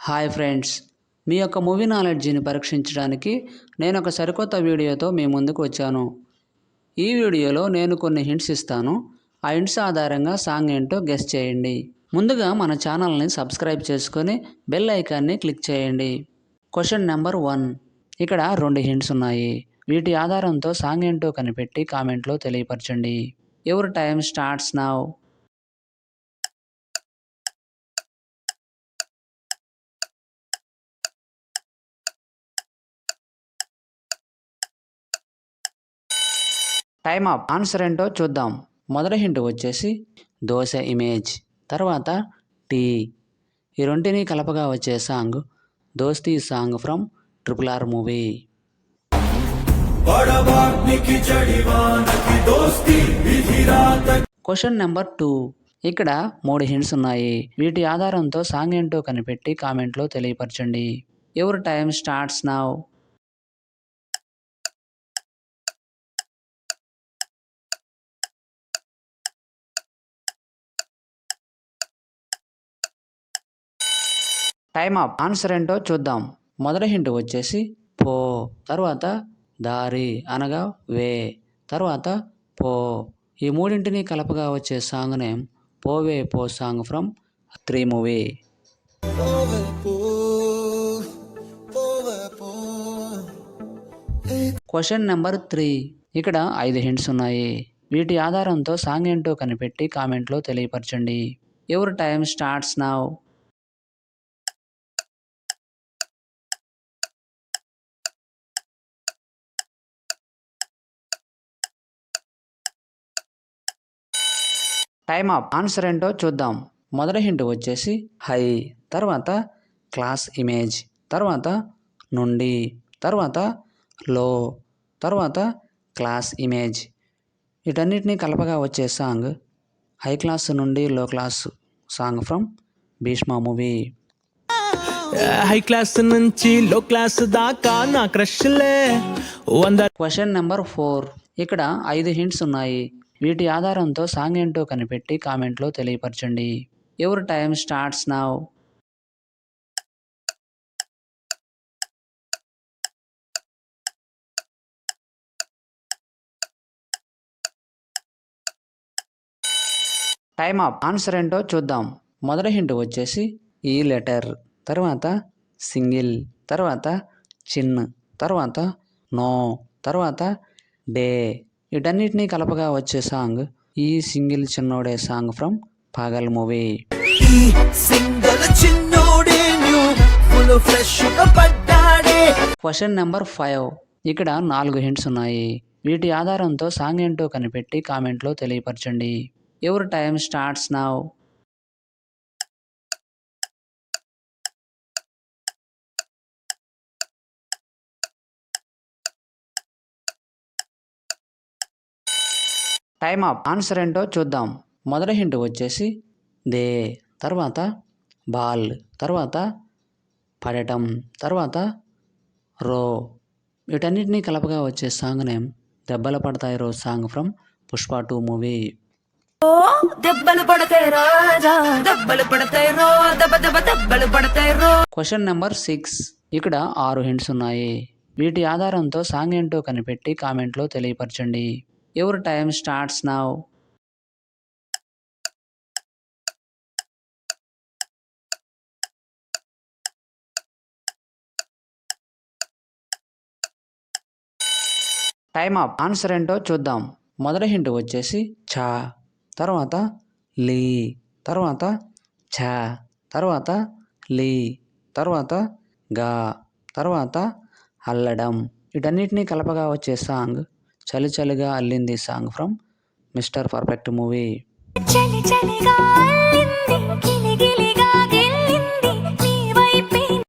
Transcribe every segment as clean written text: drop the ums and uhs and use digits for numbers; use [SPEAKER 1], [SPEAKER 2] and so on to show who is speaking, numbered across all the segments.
[SPEAKER 1] Hi friends, మీ యొక్క movie నాలెడ్జిని పరీక్షించడానికి నేను ఒక సరికొత్త వీడియోతో మీ ముందుకు వచ్చాను. ఈ వీడియోలో నేను కొన్ని హింట్స్ ఇస్తాను. ఆ హింట్స్ ఆధారంగా సాంగ్ ఏంటో గెస్ చేయండి. ముందుగా మన ఛానల్ని సబ్స్క్రైబ్ చేసుకొని బెల్ ఐకాన్ని క్లిక్ చేయండి. Question number 1. ఇక్కడ 2 హింట్స్ ఉన్నాయి. వీటి ఆధారంతో సాంగ్ ఏంటో కనిపెట్టి కామెంట్లో తెలియపరచండి. Your time starts now. Time up. Answer ఏంటో చూద్దాం. మొదటి హింట్ వచ్చేసి దోశ ఇమేజ్, తర్వాత టీ. ఈ రెంటిని కలపగా వచ్చే song Dosti song from RRR movie. Question number 2. ఇక్కడ 3 హింట్స్ ఉన్నాయి. వీటి ఆధారంతో సాంగ్ ఏంటో కనిపెట్టి కామెంట్లో తెలియపరచండి. Your time starts now. Time up. Answer ఏంటో చూద్దాం. మొదటి హింట్ వచ్చేసి పో, తర్వాత దారి అనగా వే, తర్వాత పో. ఈ మూడింటిని కలపగా వచ్చే సాంగ్ నేమ్ పోవే పో song from 3 movie. Question number 3. ఇక్కడ 5 హింట్స్ ఉన్నాయి. వీటి ఆధారంతో సాంగ్ ఏంటో కనిపెట్టి కామెంట్లో తెలియపరచండి. Your time starts now. Time up. Answer ఏంటో చూద్దాం. మొదటి హింట్ వచ్చేసి హై, తర్వాత క్లాస్ ఇమేజ్, తర్వాత నుండి, తర్వాత లో, తర్వాత క్లాస్ ఇమేజ్. వీటన్నిటిని కలపగా వచ్చే సాంగ్ హై క్లాస్ నుండి low class song from Bheeshma movie.
[SPEAKER 2] High class నుంచి లో క్లాస్ దాకా నా క్రష్లే.
[SPEAKER 1] Question number 4. ఇక్కడ 5 హింట్స్ ఉన్నాయి. వీటి ఆధారంతో సాంగ్ ఏంటో కనిపెట్టి కామెంట్లో తెలియపరచండి. Your time starts now. Time up. Answer ఏంటో చూద్దాం. మొదటి హింట్ వచ్చేసి ఈ లెటర్, తర్వాత సింగిల్, తర్వాత చిన్, తర్వాత నో, తర్వాత డే. వీటన్నిటినీ కలపగా వచ్చే సాంగ్ ఈ సింగిల్ చిన్నోడే song from Pagal movie. Question number 5. ఇక్కడ 4 హింట్స్ ఉన్నాయి. వీటి ఆధారంతో సాంగ్ ఏంటో కనిపెట్టి కామెంట్లో తెలియపరచండి. Your time starts now. Time up. Answer ఏంటో చూద్దాం. మొదటి హింట్ వచ్చేసి దే, తర్వాత బాల్, తర్వాత పడటం, తర్వాత రో. వీటన్నిటినీ కలపగా వచ్చే సాంగ్ నేమ్ దెబ్బలు పడతాయి రో song from Pushpa 2 movie. Question number 6. ఇక్కడ 6 హింట్స్ ఉన్నాయి. వీటి ఆధారంతో సాంగ్ ఏంటో కనిపెట్టి కామెంట్లో తెలియపరచండి. Your time starts now. Time up. Answer ఏంటో చూద్దాం. మొదటి హింట్ వచ్చేసి ఛా, తర్వాత లీ, తర్వాత ఛా, తర్వాత లీ, తర్వాత గా, తర్వాత అల్లడం. వీటన్నిటినీ కలపగా వచ్చే సాంగ్ చలి చలిగా అల్లింది song from mister perfect movie.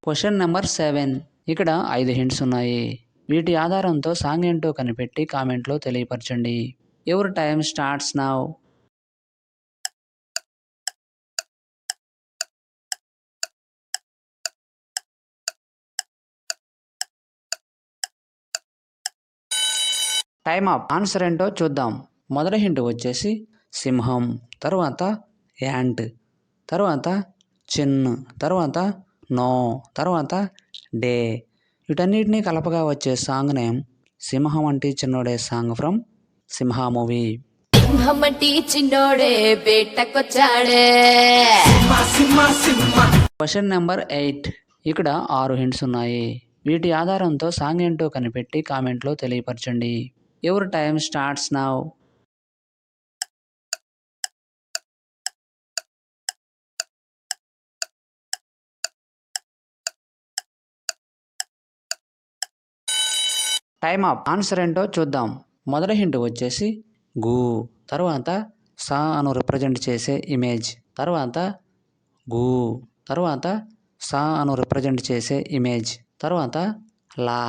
[SPEAKER 1] Question number 7. ఇక్కడ 5 హింట్స్ ఉన్నాయి. వీటి ఆధారంతో సాంగ్ ఏంటో కనిపెట్టి కామెంట్లో తెలియపరచండి. Your time starts now. Time up. Answer ఏంటో చూద్దాం. మొదటి హింట్ వచ్చేసి సింహం, తర్వాత యాంట్, తర్వాత చిన్, తర్వాత నో తర్వాత డే. వీటన్నిటినీ కలపగా వచ్చే సాంగ్ నేమ్ సింహం అంటే చిన్నోడే సాంగ్ ఫ్రమ్ సింహ మూవీ.
[SPEAKER 3] సింహమటి చిన్నోడే వేటకొచ్చాడే.
[SPEAKER 1] Question number 8. ఇక్కడ 6 హింట్స్ ఉన్నాయి. వీటి ఆధారంతో సాంగ్ ఏంటో కనిపెట్టి కామెంట్లో తెలియపరచండి. Your time starts now. Time up. Answer ఏంటో చూద్దాం. మొదటి హింట్ వచ్చేసి గు, తర్వాత సా అను రిప్రజెంట్ చేసే ఇమేజ్, తర్వాత గు, తర్వాత సా అను రిప్రజెంట్ చేసే ఇమేజ్, తర్వాత లా,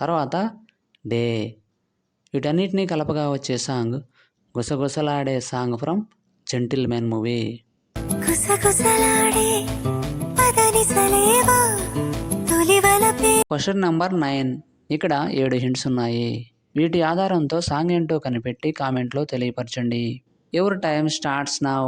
[SPEAKER 1] తర్వాత డే. వీటన్నిటినీ కలపగా వచ్చే సాంగ్ గుసగుసలాడే song from Gentleman movie. Question number 9. ఇక్కడ 7 హింట్స్ ఉన్నాయి. వీటి ఆధారంతో సాంగ్ ఏంటో కనిపెట్టి కామెంట్లో తెలియపరచండి. Your time starts now.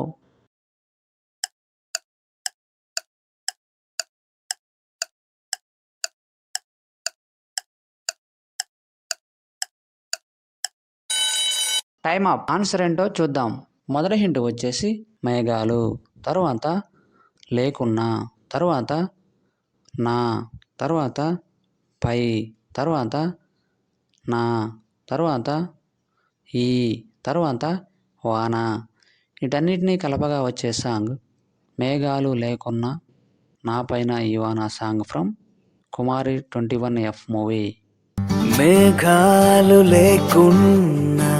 [SPEAKER 1] Time up. Answer ఏంటో చూద్దాం. మొదటి హింట్ వచ్చేసి మేఘాలు, తర్వాత లేకున్నా, తర్వాత నా, తర్వాత పై, తర్వాత నా, తర్వాత ఈ, తర్వాత వాన. వీటన్నిటినీ కలపగా వచ్చే సాంగ్ మేఘాలు లేకున్నా నా పైన ఈ వాన song from Kumari 21F movie.
[SPEAKER 2] మేఘాలు లేకున్నా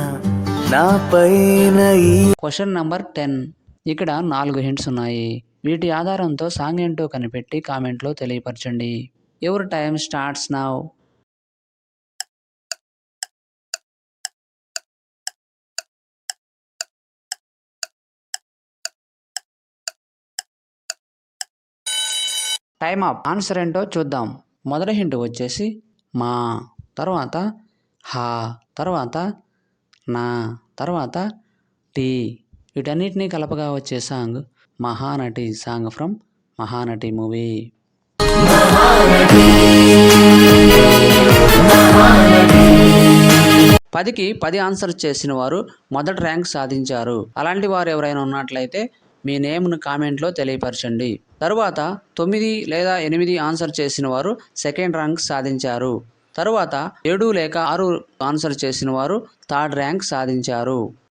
[SPEAKER 2] నా పైన ఈ.
[SPEAKER 1] Question number 10. ఇక్కడ 4 హింట్స్ ఉన్నాయి. వీటి ఆధారంతో సాంగ్ ఏంటో కనిపెట్టి కామెంట్లో తెలియపరచండి. Your time starts now. Time up. Answer ఏంటో చూద్దాం. మొదటి హింట్ వచ్చేసి మా, తర్వాత హా, తర్వాత నా, తర్వాత టీ. వీటన్నిటినీ కలపగా వచ్చే song Mahanati song from Mahanati movie. 10కి 10 ఆన్సర్స్ చేసిన వారు మొదటి ర్యాంక్ సాధించారు. అలాంటి వారు ఎవరైనా ఉన్నట్లయితే మీ నేమ్ను కామెంట్లో తెలియపరచండి. తరువాత 9 లేదా 8 ఆన్సర్ చేసిన వారు సెకండ్ ర్యాంక్ సాధించారు. తరువాత 7 లేక 6 ఆన్సర్ చేసిన వారు థర్డ్ ర్యాంక్ సాధించారు.